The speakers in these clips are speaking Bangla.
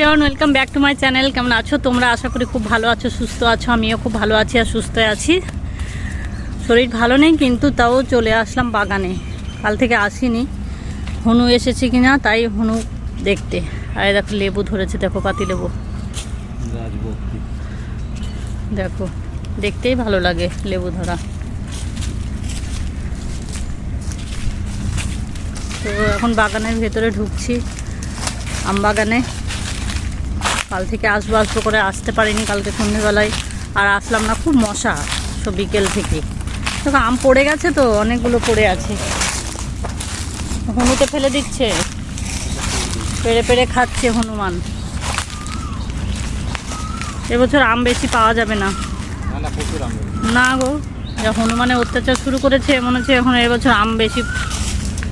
Welcome back to my channel. কেমন আছো তোমরা? আশা করি খুব ভালো আছো, সুস্থ আছো। আমিও খুব ভালো আছি আর সুস্থ আছি। শরীর ভালো নেই কিন্তু তাও চলে আসলাম বাগানে। কাল থেকে আসিনি, হনু এসেছে কিনা তাই হনু দেখতে। আর দেখো লেবু ধরেছে, দেখো পাতি লেবু, দেখো দেখতেই ভালো লাগে লেবু ধরা। তো এখন বাগানের ভেতরে ঢুকছি, আম বাগানে। কাল থেকে আসবো করে আসতে পারিনি, কালকে সন্ধ্যেবেলায় আর আসলাম না। খুব মশা সব বিকেল থেকে। দেখো আম পড়ে গেছে, তো অনেকগুলো পড়ে আছে। হনুকে ফেলে দিচ্ছে, পেড়ে পেড়ে খাচ্ছে হনুমান। এবছর আম বেশি পাওয়া যাবে না। না গো, হনুমানে অত্যাচার শুরু করেছে, মনে হচ্ছে এখন এবছর আম বেশি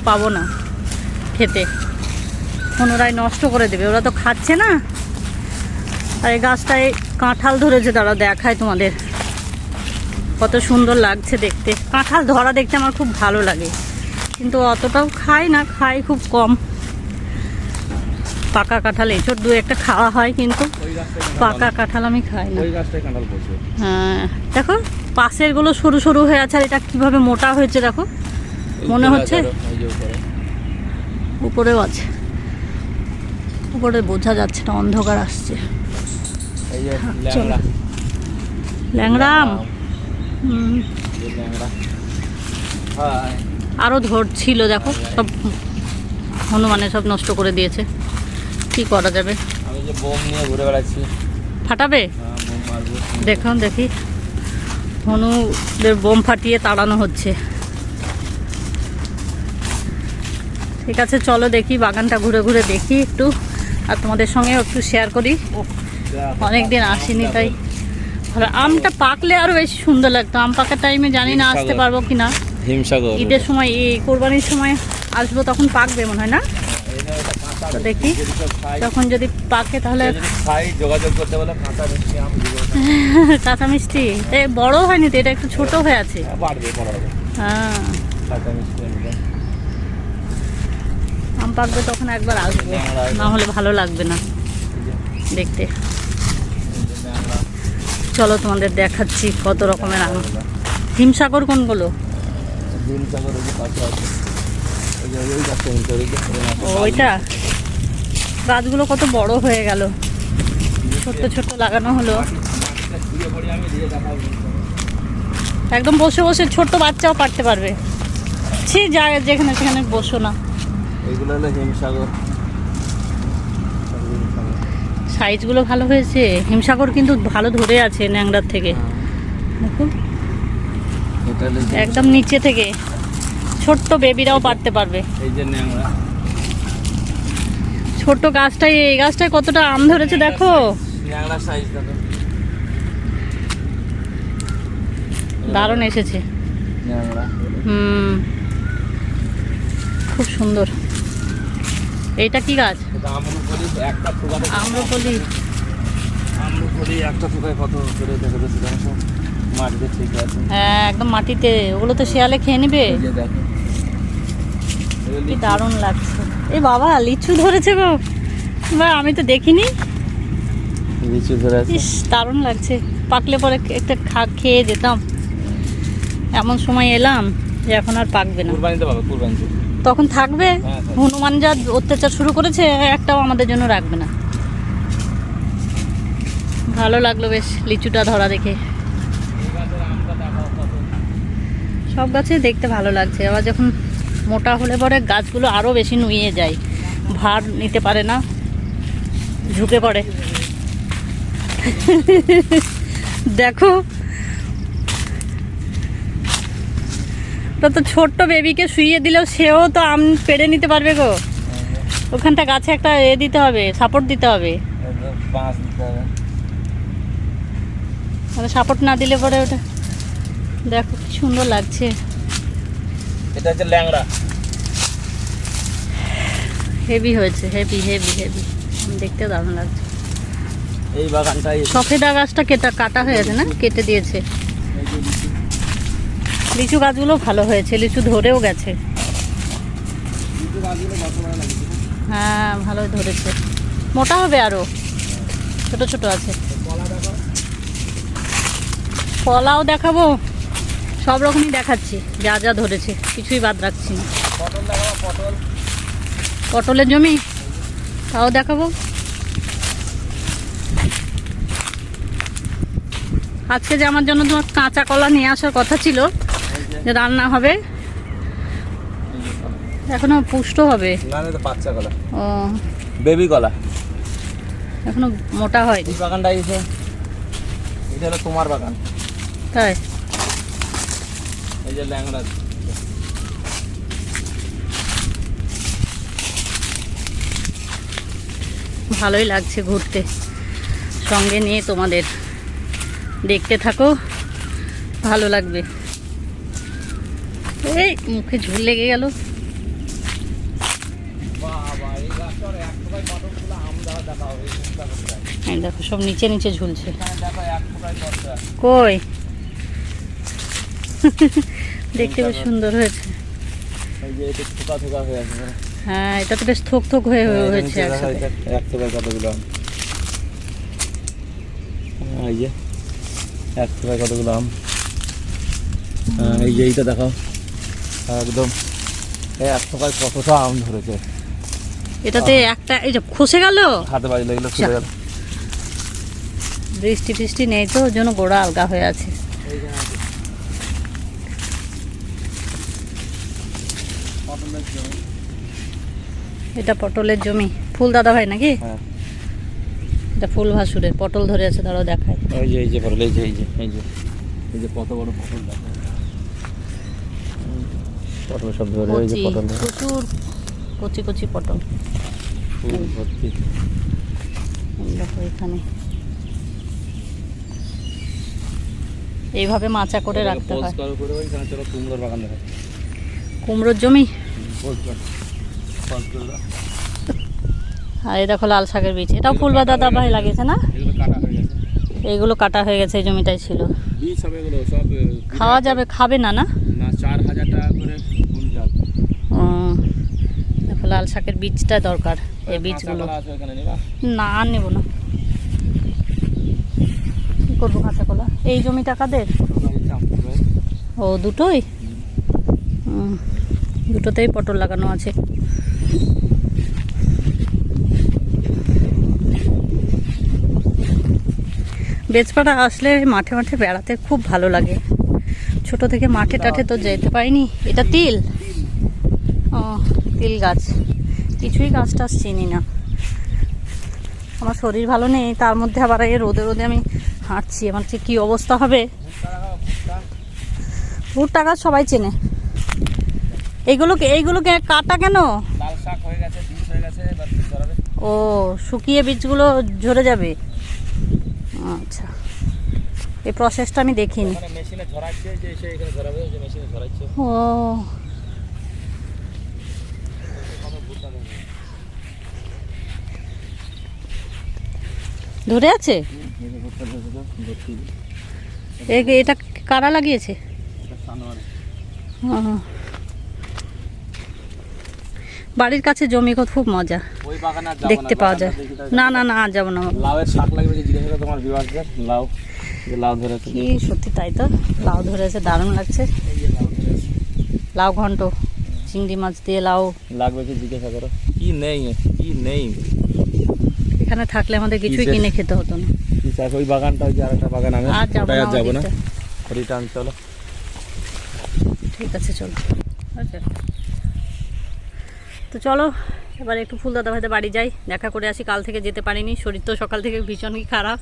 পাবো না খেতে। হনুরাই নষ্ট করে দেবে, ওরা তো খাচ্ছে না। আর এই গাছটায় কাঁঠাল ধরেছে, তারা দেখায় তোমাদের, কত সুন্দর লাগছে দেখতে। কাঁঠাল ধরা দেখতে আমার খুব ভালো লাগে, কিন্তু অতটাও খাই না, খাই খুব কম। পাকা কাঁঠাল এঁচড় দু একটা খাওয়া হয়, কিন্তু পাকা কাঁঠাল আমি খাই না। হ্যাঁ দেখো পাশের গুলো সরু সরু হয়ে আছে, আর এটা কিভাবে মোটা হয়েছে দেখো। মনে হচ্ছে উপরেও আছে, উপরে বোঝা যাচ্ছে না, অন্ধকার আসছে। ল্যাংড়াম আরো ধরছিল, দেখো সব হনুমানে সব নষ্ট করে দিয়েছে। কি করা যাবে? ফাটাবে দেখুন, দেখি হনুদের বোম ফাটিয়ে তাড়ানো হচ্ছে। ঠিক আছে চলো দেখি, বাগানটা ঘুরে ঘুরে দেখি একটু, আর তোমাদের সঙ্গেও একটু শেয়ার করি। অনেকদিন আসিনি তাই ভালো। আমটা পাকলে আরো বেশি সুন্দর লাগতো। আম পাকার টাইমে জানি না আসতে পারবো কিনা। ঈদের সময়, এই কোরবানির সময় আসবো, তখন পাকবে মনে হয় না। তো দেখি তখন যদি পাকে তাহলে যোগাযোগ করতে বলে। কাঁচা মিষ্টি বড় হয়নি তো, এটা একটু ছোট হয়ে আছে। হ্যাঁ আম পাকবে তখন একবার আসবো, না হলে ভালো লাগবে না দেখতে। চলো তোমাদের দেখাচ্ছি কত রকমের আম। হিমসাগর কোনগুলো? ওইটা গাছগুলো কত বড় হয়ে গেল, ছোট্ট ছোট্ট লাগানো হলো। একদম বসে বসে ছোট্ট বাচ্চাও পারতে পারবে। ছি, যা যেখানে সেখানে বসো না। সাইজগুলো ভালো হয়েছে। হিমসাগর কিন্তু ভালো ধরে আছে ন্যাংড়ার থেকে, দেখুন একদম নিচে থেকে ছোট্ট বেবিরাও পারতে পারবে। ছোট্ট গাছটাই, এই গাছটায় কতটা আম ধরেছে দেখো। দারুণ এসেছে। খুব সুন্দর। এইটা কি গাছ? আম্রপলি। হ্যাঁ একদম মাটিতে, ওগুলো তো শিয়ালে খেয়ে নেবে। কি দারুণ লাগছে। এই বাবা লিচু ধরেছে গো, আমি তো দেখিনি। ইস দারুণ লাগছে, পাকলে পরে একটা খেয়ে যেতাম। এমন সময় এলাম যে এখন আর পাকবে না, তখন থাকবে। হনুমান যা অত্যাচার শুরু করেছে, একটাও আমাদের জন্য রাখবে না। ভালো লাগলো বেশ লিচুটা ধরা দেখে। সব গাছে দেখতে ভালো লাগছে, আবার যখন মোটা হলে পরে গাছগুলো আরও বেশি নুয়ে যায়, ভার নিতে পারে না, ঝুঁকে পড়ে। দেখো তো ছোট্ট বেবিকে শুইয়ে দিলেও সেও তো আম পেড়ে নিতে পারবে গো। ওখানটা গাছে একটা দিতে হবে, সাপোর্ট দিতে হবে। সাপোর্ট না দিলে পরে ওটা দেখো কি সুন্দর লাগছে। এটা হচ্ছে ল্যাংড়া, হেভি হয়েছে, হেভি হেভি হেভি, দেখতে দারুণ লাগছে। এই বাগানটাই সফেদা গাছটা কাটা হয়ে গেছে না, কেটে দিয়েছে। লিচু গাছগুলো ভালো হয়েছে, লিচু ধরেও গেছে। হ্যাঁ ভালোই ধরেছে। মোটা হবে আরো, ছোট ছোট আছে। কলা দেখো। কলাও দেখাবো, সব রকমই দেখাচ্ছি, যা যা ধরেছে কিছুই বাদ রাখছি না। পটল দেখাবো, পটল। পটলের জমি তাও দেখাবো। আজকে যে আমার জন্য তোমার কাঁচা কলা নিয়ে আসার কথা ছিল, যে রান্না হবে, এখনো পুষ্ট হবে। না না, তো বাচ্চা কলা, ও বেবি কলা, এখনো মোটা হয়নি। এই বাগানটা এসে, এটা হলো তোমার বাগান। তাই এই যে ল্যাংড়া। ভালোই লাগছে ঘুরতে, সঙ্গে নিয়ে তোমাদের। দেখতে থাকো, ভালো লাগবে। এই মুখে ঝুল লেগে গেল। বাবা, এই গাছটার এক ফোঁটায় কতগুলো আম দেখা হবে। এই দেখো সব নিচে নিচে ঝুলছে। এখানে দেখো এক ফোঁটায় দরজা। কই দেখতে বেশ সুন্দর হয়েছে। এই যে এটা থোকা থোকা হয়ে আছে। হ্যাঁ, এটা তো বেশ থোক থোক হয়ে হয়েছে একসাথে। এক থোকায় কতগুলো আম। এই যে এক থোকায় কতগুলো আম। এই যে এইটা দেখাও, একদম এক থোকায় কতটা আম ধরেছে। এটাতে একটা এই যে খসে গেল, হাতে বাজলে এগুলো ছুটে গেল। বৃষ্টি ফিষ্টি নেই তো, ওর জন্য গোড়া আলগা হয়ে আছে। এটা পটলের জমি। ফুল দাদা ভাই নাকি? হ্যাঁ, এটা ফুল ভাসুরের পটল ধরে আছে, ধরো দেখায়। এই যে পটল, এই যে এই যে কত বড় পটল দেখো। পটল সব ধরে, এই যে কচি, পটল প্রচুর কচি কচি পটল। ফুল ভর্তি। এই দেখো এখানে এইভাবে মাচা করে রাখতে হয়। পরিষ্কার করে ওইখানে চলো কুমড়োর বাগান দেখা। কুমড়োর জমি। পরিষ্কার করে দাও। আর এই দেখো লাল শাকের বীজ, এটাও ফুল বা দাদা ভাই লাগিয়েছে না? এগুলো কাটা হয়ে গেছে। এইগুলো কাটা হয়ে গেছে, এই জমিটাই ছিল। বীজ হবে এগুলো সব। খাওয়া যাবে, খাবে না না? না, 4000 টাকা করে কুইন্টাল। ও দেখো লাল শাকের বীজটা দরকার, এই বীজগুলো। কাঁচা কলা আছে এখানে, নিবা? না আর নেবো না। কি করবো কাঁচা কলা? এই জমিটা কাদের? ও দুটোই। দুটোতেই পটল লাগানো আছে। বেজপাড়া আসলে মাঠে মাঠে বেড়াতে খুব ভালো লাগে। ছোট থেকে মাঠে টাঠে তো যেতে পারিনি। এটা তিল। ও তিল গাছ। কিছুই গাছ টাছ চিনি না। আমার শরীর ভালো নেই, তার মধ্যে আবার এই রোদে রোদে আমি হাঁটছি, আমার যে কী অবস্থা হবে। ভুট্টা গাছ সবাই চেনে। এইগুলোকে কাটা কেন? লাল শাক হয়ে গেছে, বীজ হয়ে গেছে, এবার বীজ ধরাবে। ও শুকিয়ে বীজগুলো ঝরে যাবে। আচ্ছা, এই প্রসেসটা আমি দেখিনি। মানে মেশিনে ধরাচ্ছে, যে এসে এখানে ধরাবে, যে মেশিনে ধরাচ্ছে। ও ধরে আছে। এটা কারা লাগিয়েছে? ও, বাড়ির কাছে জমি খুব মজা, ওই বাগানে আর যাবো না, দেখতে পাওয়া যায়। না না না আর যাবো না। লাউয়ের শাক লাগবে, যে জিজ্ঞাসা করো তোমার বিভাগের লাউ, যে লাউ ধরেছে। কি সত্যি তাই তো, লাউ ধরেছে, দারুণ লাগছে। এই যে লাউ ধরেছে। লাউ ঘন্ট, চিংড়ি মাছ দিয়ে লাউ লাগবে কি জিজ্ঞাসা করো। কি নেই, কি নেই। এখানে থাকলে আমাদের কিছুই কিসের? কিনে খেতে হতো না। কি চাষ? ওই বাগানটা, ওই যে আরেকটা বাগান, আমি আর যাবো ওটাই না আর যাবো না। ওদিকটা। রিটার্ন চলো। ঠিক আছে চলো। আচ্ছা তো চলো এবার একটু ফুল দাদা ভাইদের বাড়ি যাই, দেখা করে আসি। কাল থেকে যেতে পারিনি, শরীর তো সকাল থেকে ভীষণই খারাপ।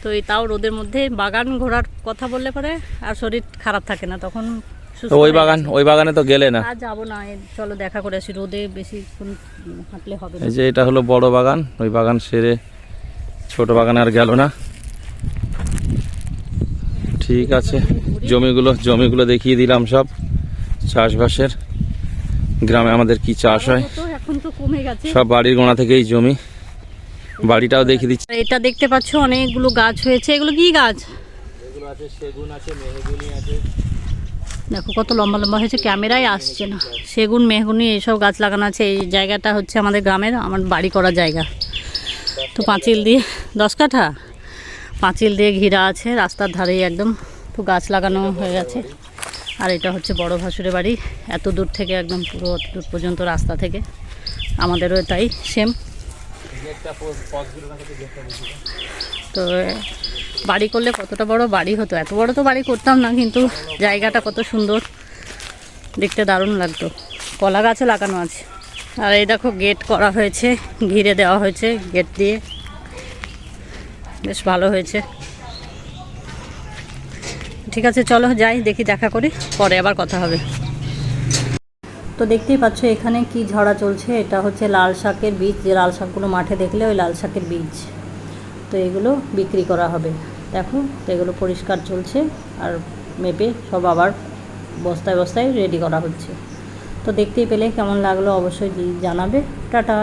তো এই তাও রোদের মধ্যে বাগান ঘোরার কথা বললে পরে আর শরীর খারাপ থাকে না, তখন সুস্থ তো হয়ে গেছে। ওই বাগানে তো গেলে না। আর যাবো না, চলো দেখা করে আসি। রোদে বেশিক্ষণ হাঁটলে হবে না। এই যে এটা হলো বড় বাগান, ওই বাগান সেরে ছোট বাগান আর গেল না। ঠিক আছে, জমিগুলো দেখিয়ে দিলাম সব চাষবাসের। গ্রামে আমাদের কি চাষ হয় তো এখন তো কমে গেছে। সব বাড়ির গোড়া থেকেই জমি। বাড়িটাও দেখিয়ে দিচ্ছি। এটা দেখতে পাচ্ছ অনেকগুলো গাছ হয়েছে। এগুলো কি গাছ? এগুলো আছে সেগুন আছে, মেহগনি আছে। দেখো কত লম্বা লম্বা হয়েছে, ক্যামেরায় আসছে না। সেগুন মেহগুনি এইসব গাছ লাগানো আছে। এই জায়গাটা হচ্ছে আমাদের গ্রামের, আমার বাড়ি করা জায়গা। তো পাঁচিল দিয়ে 10 কাঠা পাঁচিল দিয়ে ঘেরা আছে, রাস্তার ধারেই একদম। তো গাছ লাগানো হয়ে গেছে। আর এটা হচ্ছে বড় ভাসুরের বাড়ি, এত দূর থেকে একদম পুরো অত দূর পর্যন্ত রাস্তা থেকে। আমাদেরও তাই সেম। তো বাড়ি করলে কতটা বড় বাড়ি হতো, এত বড় তো বাড়ি করতাম না, কিন্তু জায়গাটা কত সুন্দর, দেখতে দারুণ লাগতো। কলা গাছও লাগানো আছে। আর এই দেখো গেট করা হয়েছে, ঘিরে দেওয়া হয়েছে গেট দিয়ে, বেশ ভালো হয়েছে। ঠিক আছে চলো যাই, দেখি দেখা করি, পরে আবার কথা হবে। তো দেখতেই পাচ্ছ এখানে কি ঝরা চলছে, এটা হচ্ছে লাল শাকের বীজ, যে লাল শাকগুলো মাঠে দেখলে ওই লাল শাকের বীজ। তো এগুলো বিক্রি করা হবে, দেখো। তো এগুলো পরিষ্কার চলছে, আর মেপে সব আবার বস্তায় বস্তায় রেডি করা হচ্ছে। তো দেখতেই পেলে কেমন লাগলো অবশ্যই জানাবে। টাটা।